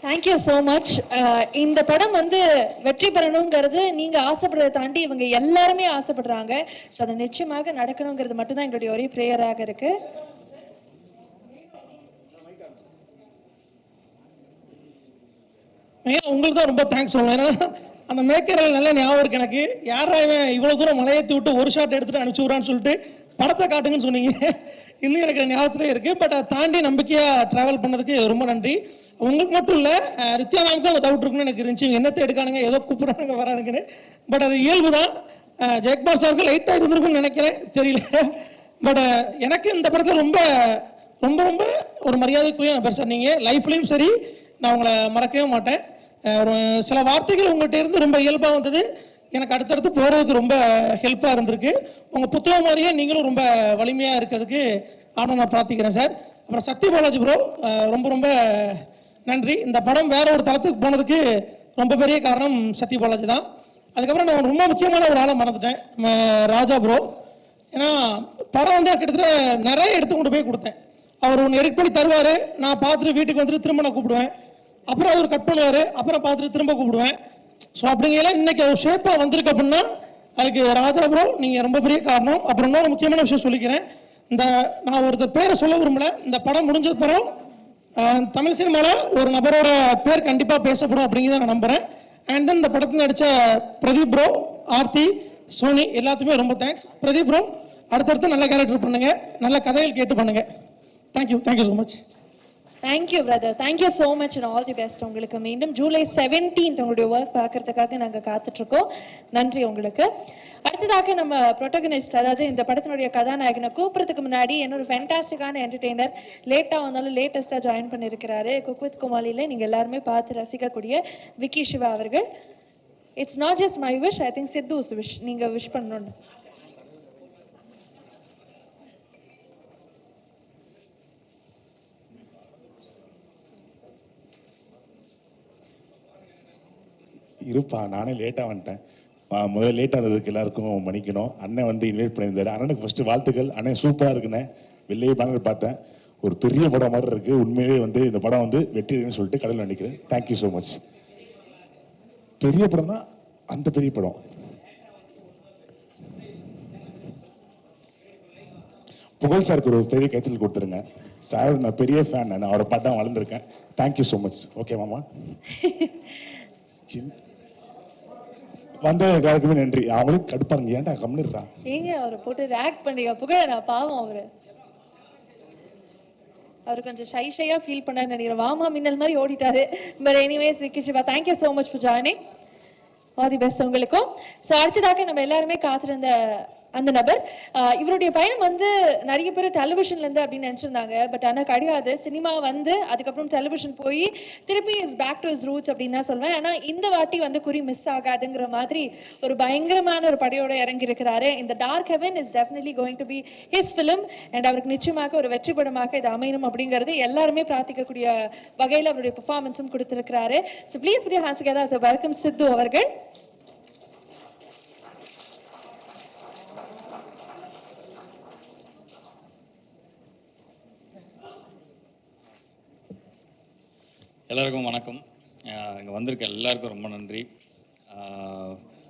Thank you so much. இந்த படம் வந்து வெற்றி பெறணுங்கிறது நீங்கள் ஆசைப்படுறதை தாண்டி இவங்க எல்லாருமே ஆசைப்படுறாங்க. ஸோ அது நிச்சயமாக நடக்கணுங்கிறது மட்டும்தான் எங்களுடைய ஒரே ப்ரேயராக இருக்குது. உங்களுக்கு தான் ரொம்ப தேங்க்ஸ் சொல்லணும். ஏன்னா அந்த மேக்கர்கள் நல்ல ஞாபகம் இருக்கு எனக்கு. யாரா இவன் இவ்வளோ தூரம் மலையேற்றி விட்டு ஒரு ஷாட் எடுத்துகிட்டு அனுப்பிச்சி விட்றான்னு சொல்லிட்டு படத்தை காட்டுங்கன்னு சொன்னீங்க. இன்னும் எனக்கு ஞாபகத்திலே இருக்குது. பட் அதை தாண்டி நம்பிக்கையாக ட்ராவல் பண்ணதுக்கு ரொம்ப நன்றி. உங்களுக்கு மட்டும் இல்லை, ரித்யா மேமுக்கும் அந்த டவுட் இருக்குன்னு எனக்கு இருந்துச்சு, என்னத்தை எடுக்கானுங்க, ஏதோ கூப்பிட்றானுங்க வரானுங்கன்னு. பட் அது இயல்பு தான். ஜெயக்குமார் சாருக்கு லைட்டாக இருந்திருக்குன்னு நினைக்கிறேன், தெரியல. பட் எனக்கு இந்த படத்தில் ரொம்ப ரொம்ப ரொம்ப ஒரு மரியாதைக்குரிய நபர் சார். நீங்கள் லைஃப்லேயும் சரி, நான் உங்களை மறக்கவே மாட்டேன். ஒரு சில வார்த்தைகள் உங்கள்கிட்ட இருந்து ரொம்ப இயல்பாக வந்தது, எனக்கு அடுத்தடுத்து போகிறதுக்கு ரொம்ப ஹெல்ப்பாக இருந்திருக்கு. உங்கள் புத்தகம் மாதிரியே நீங்களும் ரொம்ப வலிமையாக இருக்கிறதுக்கு நான் பிரார்த்திக்கிறேன் சார். அப்புறம் சத்ய பாலாஜி ப்ரோ, ரொம்ப ரொம்ப நன்றி. இந்த படம் வேற ஒரு தளத்துக்கு போனதுக்கு ரொம்ப பெரிய காரணம் சத்ய பாலாஜி தான். அதுக்கப்புறம் நான் ரொம்ப முக்கியமான ஒரு ஆளை மறந்துட்டேன், நம்ம ராஜா ப்ரோ. ஏன்னா படம் வந்து கிட்டத்தட்ட நிறைய எடுத்து கொண்டு போய் கொடுத்தேன். அவர் ஒன்று எடிட் பண்ணி தருவார், நான் பார்த்துட்டு வீட்டுக்கு வந்துட்டு திரும்ப நான் கூப்பிடுவேன், அப்புறம் அவர் கட் பண்ணுவார், அப்புறம் பார்த்துட்டு திரும்ப கூப்பிடுவேன். ஸோ அப்படிங்கலாம் இன்னைக்கு அவர் ஷேப்பாக வந்திருக்கு அப்படின்னா அதுக்கு ராஜா ப்ரோ நீங்கள் ரொம்ப பெரிய காரணம். அப்புறம் இன்னொரு முக்கியமான விஷயம் சொல்லிக்கிறேன். இந்த நான் ஒருத்தர் பேரை சொல்ல விரும்பல, இந்த படம் முடிஞ்சது பிறகு தமிழ் சினிமாவில் ஒரு நபரோட பேர் கண்டிப்பாக பேசப்படும் அப்படிங்கிறத நான் நம்புகிறேன். அண்ட் தென் இந்த படத்தில் நடித்த பிரதீப் ப்ரோ, ஆர்த்தி, சோனி எல்லாத்துக்குமே ரொம்ப தேங்க்ஸ். பிரதீப் ப்ரோ அடுத்தடுத்து நல்ல கேரக்டர் பண்ணுங்கள், நல்ல கதைகள் கேட்டு பண்ணுங்கள். Thank you so much. Thank you brother, thank you so much and all the best. உங்களுக்கு மீண்டும் ஜூலை 17 உங்களுடைய ஒர்க் பார்க்கறதுக்காக நாங்கள் காத்துட்ருக்கோம். நன்றி உங்களுக்கு. அடுத்ததாக நம்ம ப்ரொட்டகனிஸ்ட், அதாவது இந்த படத்தினுடைய கதாநாயகனை கூப்பிட்றதுக்கு முன்னாடி என்னொரு ஃபேண்டாஸ்டிக்கான என்டர்டெய்னர், லேட்டாக வந்தாலும் லேட்டஸ்ட்டாக ஜாயின் பண்ணியிருக்கிறாரு குக் வித் கோமாளியில் நீங்கள் எல்லாருமே பார்த்து ரசிக்கக்கூடிய விக்கி சிவா அவர்கள். It's not just my wish, I think Siddhu's wish. நீங்கள் விஷ் பண்ணணுன்னு. இருப்பா, நானே லேட்டாக வந்துட்டேன். முதல்ல லேட்டாக இருந்ததுக்கு எல்லாருக்கும் மன்னிக்கணும். அண்ணன் வந்து இன்வைட் பண்ணியிருந்தாரு. அண்ணனுக்கு ஃபஸ்ட்டு வாழ்த்துக்கள். அண்ணன் சூப்பராக இருக்குண்ணே. வெளியே பேனர் பார்த்தேன், ஒரு பெரிய படம் மாதிரி இருக்குது. உண்மையிலே வந்து இந்த படம் வந்து வெற்றின்னு சொல்லிட்டு கடவுள் நினைக்கிறேன். Thank you so much. பெரிய படம் தான், அந்த பெரிய படம். புகழ் சாருக்கு ஒரு பெரிய கைத்தல் கொடுத்துருங்க சார். நான் பெரிய ஃபேன், நான் அவரை பாட்டாக வளர்ந்துருக்கேன். Thank you so much. ஓகே மாமா. வந்த எல்லாருக்குமே நன்றி. அவங்களுக்கு கடுப்பாங்க, ஏன்டா கம்மிடுறா. ஏங்க அவரை போட்டு ஆக்ட் பண்ணீங்க புகழ, நான் பாவம் அவர் கொஞ்சம் ஷையா ஃபீல் பண்ணான்னு நினைக்கிறேன். வாமா மின்னல் மாதிரி ஓடிட்டாரு. But anyways Vicky Siva, thank you so much for joining. All the best உங்களுக்கும். ஸோ அடுத்ததாக நம்ம எல்லாருமே காத்திருந்த அந்த நபர், இவருடைய பயணம் வந்து நிறைய பேர் டெலிவிஷன்லேருந்து அப்படின்னு நினச்சிருந்தாங்க. பட் ஆனால் கிடையாது. சினிமா வந்து அதுக்கப்புறம் டெலிவிஷன் போய் திருப்பி his back to his roots அப்படின்னு தான் சொல்வேன். ஆனால் இந்த வாட்டி வந்து குறி மிஸ் ஆகாதுங்கிற மாதிரி ஒரு பயங்கரமான ஒரு படையோட இறங்கியிருக்கிறாரு. இந்த Dark Heaven is definitely going to be his film. And அவருக்கு நிச்சயமாக ஒரு வெற்றி படமாக இது அமையணும் அப்படிங்கிறது எல்லாருமே பிரார்த்திக்கக்கூடிய வகையில் அவருடைய பெர்ஃபார்மன்ஸும் கொடுத்துருக்கிறாரு. So please put your hands together as a welcome Sidhu அவர்கள். எல்லாருக்கும் வணக்கம். இங்கே வந்திருக்க எல்லாருக்கும் ரொம்ப நன்றி.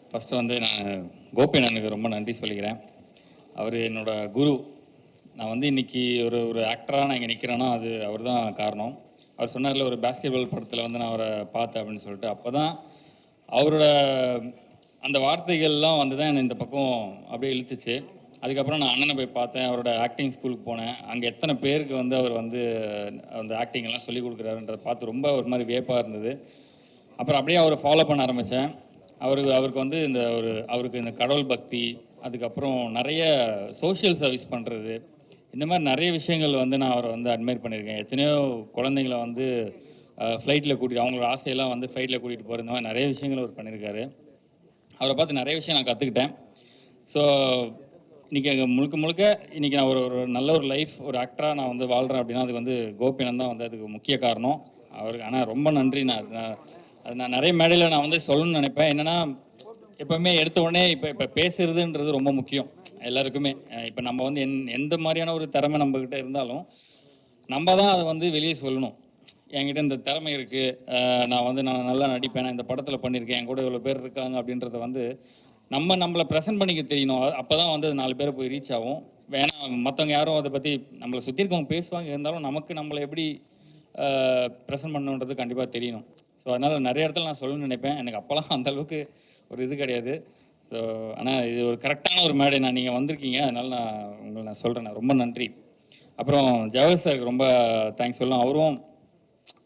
ஃபஸ்ட்டு வந்து நான் கோபி அண்ணனுக்கு ரொம்ப நன்றி சொல்லிக்கிறேன். அவர் என்னோட குரு. நான் வந்து இன்றைக்கி ஒரு ஆக்டராக நான் இங்கே நிற்கிறேன்னா அது அவர் தான் காரணம். அவர் சொன்னார்ல, ஒரு பாஸ்கெட்பால் படத்தில் வந்து நான் அவரை பார்த்தேன் அப்படின்னு சொல்லிட்டு, அப்போ தான் அவரோட அந்த வார்த்தைகள்லாம் வந்து தான் என்னை இந்த பக்கம் அப்படியே இழுத்துச்சு. அதுக்கப்புறம் நான் அண்ணனை போய் பார்த்தேன், அவரோட ஆக்டிங் ஸ்கூலுக்கு போனேன். அங்கே எத்தனை பேருக்கு வந்து அவர் வந்து அந்த ஆக்டிங்கெல்லாம் சொல்லிக் கொடுக்குறாருன்றதை பார்த்து ரொம்ப ஒரு மாதிரி வியப்பாக இருந்தது. அப்புறம் அப்படியே அவரை ஃபாலோ பண்ண ஆரம்பித்தேன். அவருக்கு வந்து அவருக்கு இந்த கடவுள் பக்தி, அதுக்கப்புறம் நிறைய சோஷியல் சர்வீஸ் பண்ணுறது, இந்த மாதிரி நிறைய விஷயங்கள் வந்து நான் அவரை வந்து அட்மையர் பண்ணியிருக்கேன். எத்தனையோ குழந்தைங்கள வந்து ஃப்ளைட்டில் கூட்டிகிட்டு, அவங்களோட ஆசையெல்லாம் வந்து ஃப்ளைட்டில் கூட்டிகிட்டு போகிற இந்த மாதிரி நிறைய விஷயங்கள் அவர் பண்ணியிருக்காரு. அவரை பார்த்து நிறைய விஷயம் நான் கற்றுக்கிட்டேன். ஸோ இன்றைக்கி முழுக்க இன்றைக்கி நான் ஒரு நல்ல ஒரு லைஃப், ஒரு ஆக்டராக நான் வந்து வாழ்கிறேன் அப்படின்னா அதுக்கு வந்து கோபிநாத் தான் வந்து அதுக்கு முக்கிய காரணம். அவருக்கு ஆனால் ரொம்ப நன்றி. நான் நிறைய மேடையில் நான் வந்து சொல்லணும்னு நினைப்பேன். என்னென்னா, எப்போவுமே எடுத்த உடனே இப்போ பேசுகிறதுன்றது ரொம்ப முக்கியம் எல்லாருக்குமே. இப்போ நம்ம வந்து எந்த மாதிரியான ஒரு திறமை நம்மக்கிட்ட இருந்தாலும் நம்ம தான் அதை வந்து வெளியே சொல்லணும். என்கிட்ட இந்த திறமை இருக்குது, நான் நல்லா நடிப்பேன், நான் இந்த படத்தில் பண்ணியிருக்கேன், என் கூட இவ்வளோ பேர் இருக்காங்க அப்படின்றத வந்து நம்மளை ப்ரெசென்ட் பண்ணிக்க தெரியணும். அப்போ தான் வந்து 4 பேரை போய் ரீச் ஆகும். வேணாம் மற்றவங்க யாரும் அதை பற்றி நம்மளை சுற்றி இருக்கவங்க பேசுவாங்க, இருந்தாலும் நம்மளை எப்படி ப்ரெசென்ட் பண்ணணுன்றது கண்டிப்பாக தெரியணும். ஸோ அதனால் நிறைய இடத்துல நான் சொல்லணும்னு நினைப்பேன். எனக்கு அப்போல்லாம் அந்தளவுக்கு ஒரு இது கிடையாது. ஸோ ஆனால் இது ஒரு கரெக்டான ஒரு மேடை. நீங்கள் வந்திருக்கீங்க, அதனால் நான் சொல்கிறேன். ரொம்ப நன்றி. அப்புறம் ஜவஹர் சாருக்கு ரொம்ப தேங்க்ஸ் சொல்லலாம்.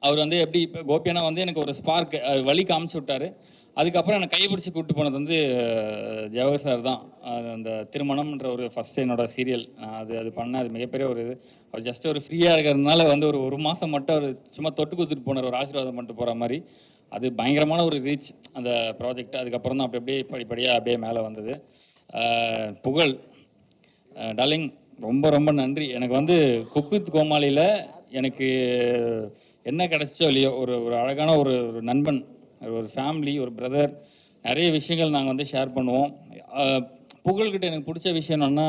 அவர் வந்து எப்படி இப்போ கோபியானா வந்து எனக்கு ஒரு ஸ்பார்க் வழி காமிச்சு விட்டார். அதுக்கப்புறம் என்னை கைப்பிடிச்சி கூப்பிட்டு போனது வந்து ஜவஹர் சார் தான். அந்த திருமணம்ன்ற ஒரு ஃபஸ்ட்டு என்னோடய சீரியல் அது பண்ணேன். அது மிகப்பெரிய ஒரு இது. அவர் ஜஸ்ட் ஒரு ஃப்ரீயாக இருக்கிறதுனால வந்து ஒரு மாதம் மட்டும் அவர் சும்மா தொட்டு கொடுத்துட்டு போனார், ஒரு ஆசீர்வாதம் பண்ணிட்டு போகிற மாதிரி. அது பயங்கரமான ஒரு ரீச் அந்த ப்ராஜெக்ட். அதுக்கப்புறம் தான் அப்படியே படிப்படியாக அப்படியே மேலே வந்தது. புகழ் டார்லிங், ரொம்ப ரொம்ப நன்றி. எனக்கு வந்து குக் வித் கோமாளியில் எனக்கு என்ன கிடச்சோ இல்லையோ ஒரு அழகான ஒரு நண்பன், ஒரு ஃபேமிலி, ஒரு பிரதர், நிறைய விஷயங்கள் நாங்கள் வந்து ஷேர் பண்ணுவோம். புகழ்கிட்ட எனக்கு பிடிச்ச விஷயம் என்னென்னா,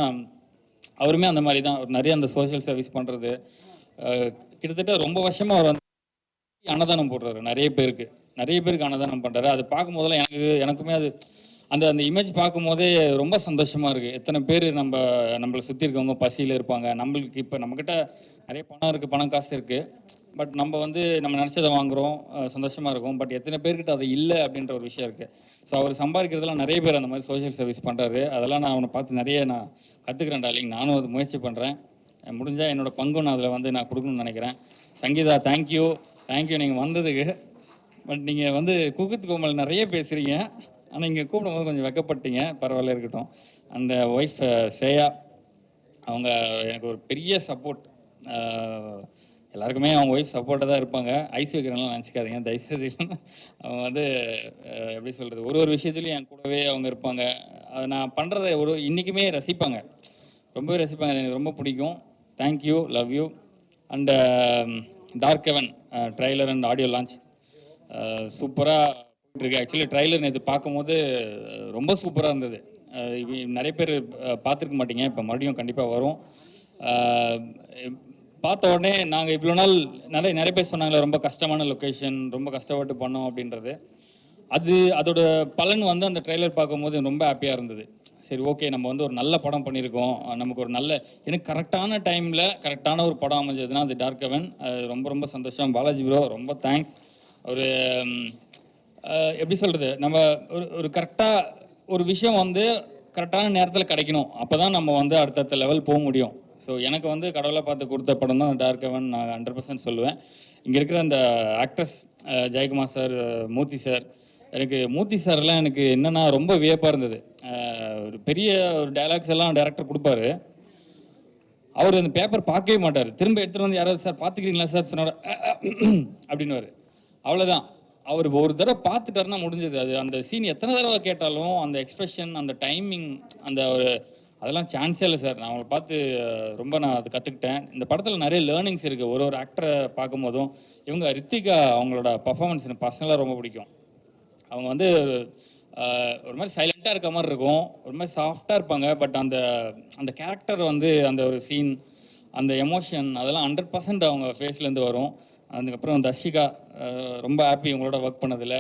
அவருமே அந்த மாதிரி தான் நிறைய அந்த சோஷியல் சர்வீஸ் பண்ணுறது. கிட்டத்தட்ட ரொம்ப வருஷமாக அவர் வந்து அன்னதானம் போடுறாரு, நிறைய பேருக்கு அன்னதானம் பண்ணுறாரு. அது பார்க்கும்போதெல்லாம் எனக்குமே அது அந்த இமேஜ் பார்க்கும்போதே ரொம்ப சந்தோஷமாக இருக்குது. எத்தனை பேர் நம்மளை சுற்றி இருக்கவங்க பசியில் இருப்பாங்க. நம்மளுக்கு இப்போ நம்மக்கிட்ட நிறைய பணம் இருக்குது, பணம் காசு இருக்குது. பட் நம்ம வந்து நம்ம நினச்சதை வாங்குகிறோம், சந்தோஷமாக இருக்கும். பட் எத்தனை பேர்கிட்ட அது இல்லை அப்படின்ற ஒரு விஷயம் இருக்குது. ஸோ அவர் சம்பாதிக்கிறதுலாம் நிறைய பேர் அந்த மாதிரி சோஷியல் சர்வீஸ் பண்ணுறாரு. அதெல்லாம் நான் அவனை பார்த்து நிறைய நான் கற்றுக்கிறேன் டார்லிங். நானும் அது முயற்சி பண்ணுறேன். முடிஞ்சால் என்னோடய பங்கும் நான் அதில் வந்து நான் கொடுக்கணும்னு நினைக்கிறேன். சங்கீதா, தேங்க்யூ நீங்கள் வந்ததுக்கு. பட் நீங்கள் வந்து குக்குத் கோமல் நிறைய பேசுகிறீங்க, ஆனால் இங்கே கூப்பிடும்போது கொஞ்சம் வெக்கப்பட்டீங்க. பரவாயில்ல, இருக்கட்டும். அந்த ஒய்ஃப் ஸ்ரேயா, அவங்க எனக்கு ஒரு பெரிய சப்போர்ட். எல்லாருக்குமே அவங்க ஒய்ஃப் சப்போர்ட்டாக தான் இருப்பாங்க. ஐஸ் வைக்கிறனால நினச்சிக்காதீங்க தயவுசெய்து. அவங்க வந்து எப்படி சொல்கிறது, ஒரு விஷயத்துலையும் என் கூடவே அவங்க இருப்பாங்க. அதை நான் பண்ணுறதை இன்றைக்குமே ரசிப்பாங்க, ரொம்பவே ரசிப்பாங்க. எனக்கு ரொம்ப பிடிக்கும். Thank you, love you. And Dark Heaven trailer and audio launch சூப்பராக போயிட்டுருக்கு. ஆக்சுவலி ட்ரைலர் நேற்று பார்க்கும்போது ரொம்ப சூப்பராக இருந்தது. நிறைய பேர் பார்த்துருக்க மாட்டீங்க, இப்போ மறுபடியும் கண்டிப்பாக வரும். பார்த்த உடனே நாங்கள் இவ்வளோ நாள் நிறைய பேர் சொன்னாங்களே ரொம்ப கஷ்டமான லொக்கேஷன், ரொம்ப கஷ்டப்பட்டு பண்ணோம் அப்படின்றது. அதோட பலன் வந்து அந்த ட்ரெய்லர் பார்க்கும்போது ரொம்ப ஹாப்பியாக இருந்தது. சரி, ஓகே, நம்ம வந்து ஒரு நல்ல படம் பண்ணியிருக்கோம். நமக்கு ஒரு எனக்கு கரெக்டான டைமில் கரெக்டான ஒரு படம் அமைஞ்சதுன்னா அது டார்க் ஹெவன். ரொம்ப ரொம்ப சந்தோஷம். பாலாஜி ப்ரோ ரொம்ப தேங்க்ஸ். ஒரு எப்படி சொல்கிறது, நம்ம ஒரு கரெக்டாக ஒரு விஷயம் வந்து கரெக்டான நேரத்தில் கிடைக்கணும். அப்போ தான் நம்ம வந்து அடுத்தடுத்த லெவல் போக முடியும். ஸோ எனக்கு வந்து கடவுளை பார்த்து கொடுத்த படம் தான் டார்க் ஹெவன். நான் 100% சொல்லுவேன். இங்கே இருக்கிற அந்த ஆக்டர்ஸ் ஜெயக்குமார் சார், மூர்த்தி சார், எனக்கு மூர்த்தி சார்லாம் எனக்கு என்னென்னா ரொம்ப வியப்பாக இருந்தது. ஒரு பெரிய ஒரு டைலாக்ஸ் எல்லாம் டைரக்டர் கொடுப்பாரு. அவர் அந்த பேப்பர் பார்க்கவே மாட்டார். திரும்ப எடுத்துகிட்டு வந்து யாராவது சார் பார்த்துக்கிறீங்களா சார் சொன்னார் அப்படின்னுவார். அவ்வளோதான். அவர் ஒரு தடவை பார்த்துட்டாருன்னா முடிஞ்சது. அது அந்த சீன் எத்தனை தடவை கேட்டாலும் அந்த எக்ஸ்பிரஷன், அந்த டைமிங், அந்த ஒரு அதெல்லாம் சான்ஸே இல்லை சார். நான் அவங்களை பார்த்து ரொம்ப நான் அது கற்றுக்கிட்டேன். இந்த படத்தில் நிறைய லேர்னிங்ஸ் இருக்குது. ஒரு ஆக்டரை பார்க்கும்போதும் இவங்க ரித்திகா, அவங்களோட பர்ஃபார்மன்ஸ் எனக்கு பர்சனலாக ரொம்ப பிடிக்கும். அவங்க வந்து ஒரு மாதிரி சைலண்ட்டாக இருக்க மாதிரி இருக்கும், ஒரு மாதிரி சாஃப்டாக இருப்பாங்க. பட் அந்த கேரக்டர் வந்து அந்த ஒரு சீன், அந்த எமோஷன் அதெல்லாம் 100% அவங்க ஃபேஸ்லேருந்து வரும். அதுக்கப்புறம் தர்ஷிகா, ரொம்ப ஹாப்பி உங்களோட ஒர்க் பண்ணதில்.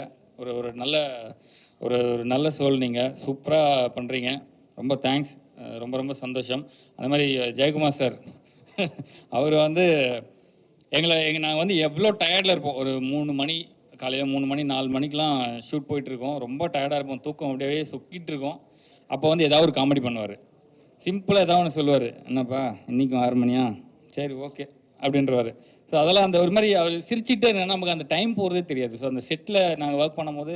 ஒரு நல்ல சோல், நீங்கள் சூப்பராக பண்ணுறீங்க. ரொம்ப தேங்க்ஸ். ரொம்ப ரொம்ப சந்தோஷம். அந்த மாதிரி ஜெயக்குமார் சார் அவர் வந்து நாங்கள் வந்து எவ்வளோ டயர்டில் இருப்போம். ஒரு 3 மணி, காலையில் 3 மணி 4 மணிக்கெலாம் ஷூட் போயிட்டுருக்கோம். ரொம்ப டயர்டாக இருப்போம், தூக்கம் அப்படியே சுக்கிட்டு இருக்கோம். அப்போ வந்து ஏதாவது ஒரு காமெடி பண்ணுவார். சிம்பிளாக ஏதாவது ஒன்று சொல்லுவார். என்னப்பா இன்றைக்கும் 6 மணியா, சரி ஓகே அப்படின்றவார். ஸோ அதெல்லாம் அந்த ஒரு மாதிரி அவர் சிரிச்சுட்டே இருந்தால் நமக்கு அந்த டைம் போகிறதே தெரியாது. ஸோ அந்த செட்டில் நாங்கள் ஒர்க் பண்ணும்போது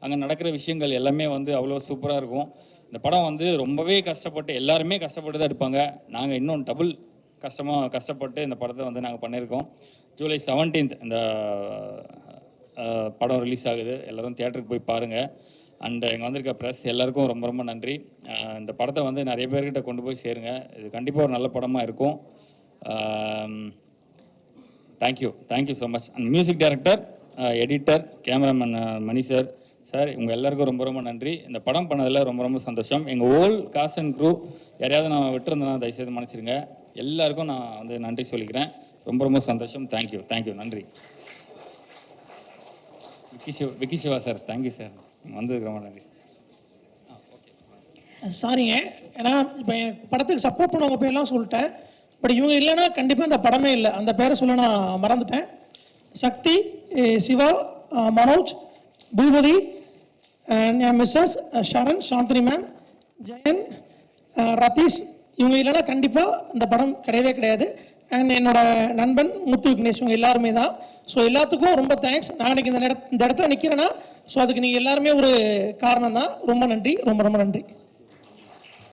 அங்கே நடக்கிற விஷயங்கள் எல்லாமே வந்து அவ்வளோ சூப்பராக இருக்கும். இந்த படம் வந்து ரொம்பவே கஷ்டப்பட்டு, எல்லாருமே கஷ்டப்பட்டு தான் எடுப்பாங்க. நாங்கள் இன்னும் டபுள் கஷ்டப்பட்டு இந்த படத்தை வந்து நாங்கள் பண்ணியிருக்கோம். ஜூலை 17 இந்த படம் ரிலீஸ் ஆகுது. எல்லோரும் தியேட்டருக்கு போய் பாருங்கள். அண்ட் இங்கே வந்திருக்க ப்ரெஸ் எல்லாருக்கும் ரொம்ப ரொம்ப நன்றி. இந்த படத்தை வந்து நிறைய பேர்கிட்ட கொண்டு போய் சேருங்க. இது கண்டிப்பாக ஒரு நல்ல படமாக இருக்கும். Thank you so much. And music director, editor, cameraman Mani sir, உங்கள் எல்லாருக்கும் ரொம்ப ரொம்ப நன்றி. இந்த படம் பண்ணதில் ரொம்ப ரொம்ப சந்தோஷம். எங்கள் ஹோல் காஸ்ட் அண்ட் க்ரூ யாரையாவது நான் விட்டுருந்தேன்னா தயவுசெய்து மன்னிச்சிருங்க. எல்லாருக்கும் நான் வந்து நன்றி சொல்லிக்கிறேன். ரொம்ப ரொம்ப சந்தோஷம். தேங்க்யூ, நன்றி. Vicky Siva sir, thank you sir, வந்ததுக்கு ரொம்ப நன்றி. சாரிங்க, ஏன்னா இப்போ என் படத்துக்கு சப்போர்ட் பண்ணவங்க பேர்லாம் சொல்லிட்டேன். பட் இவங்க இல்லைன்னா கண்டிப்பாக இந்த படமே இல்லை. அந்த பேரை சொல்ல நான் மறந்துட்டேன். சக்தி, சிவா, மனோஜ், பூபதி, மிஸ்ஸஸ் ஷரண், சாந்தினி மேம், ஜெயன், ரதீஷ், இவங்க இல்லைன்னா கண்டிப்பாக இந்த படம் கிடையவே கிடையாது. அண்ட் என்னோட நண்பன் முத்து விக்னேஷ், இவங்க எல்லாருமே தான். ஸோ எல்லாத்துக்கும் ரொம்ப தேங்க்ஸ். நான் இன்னைக்கு இந்த இடத்துல நிற்கிறேன்னா ஸோ அதுக்கு நீங்கள் எல்லாருமே ஒரு காரணம் தான். ரொம்ப நன்றி, ரொம்ப ரொம்ப நன்றி.